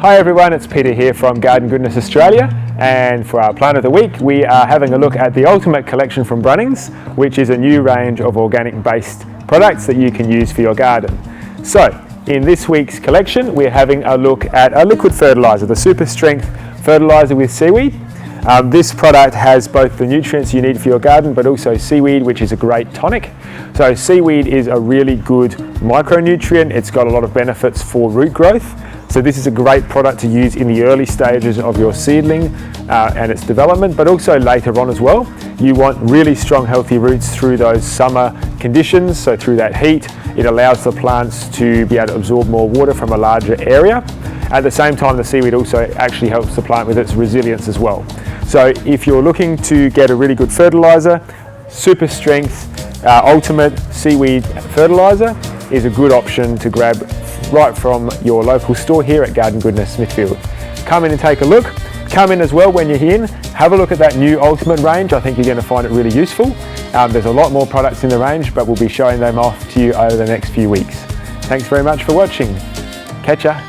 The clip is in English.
Hi everyone, it's Peter here from Garden Goodness Australia, and for our plant of the week we are having a look at the Ultimate Collection from Brunnings, which is a new range of organic based products that you can use for your garden. So in this week's collection we're having a look at a liquid fertilizer, the Super Strength fertilizer with seaweed. This product has both the nutrients you need for your garden but also seaweed, which is a great tonic. So seaweed is a really good micronutrient. It's got a lot of benefits for root growth. So this is a great product to use in the early stages of your seedling and its development, but also later on as well. You want really strong healthy roots through those summer conditions, so through that heat. It allows the plants to be able to absorb more water from a larger area. At the same time, the seaweed also actually helps the plant with its resilience as well. So if you're looking to get a really good fertilizer, Super Strength Ultimate Seaweed Fertilizer is a good option to grab right from your local store here at Garden Goodness Smithfield. Come in and take a look. Come in as well when you're in. Have a look at that new Ultimate range. I think you're going to find it really useful. There's a lot more products in the range, but we'll be showing them off to you over the next few weeks. Thanks very much for watching. Catch ya.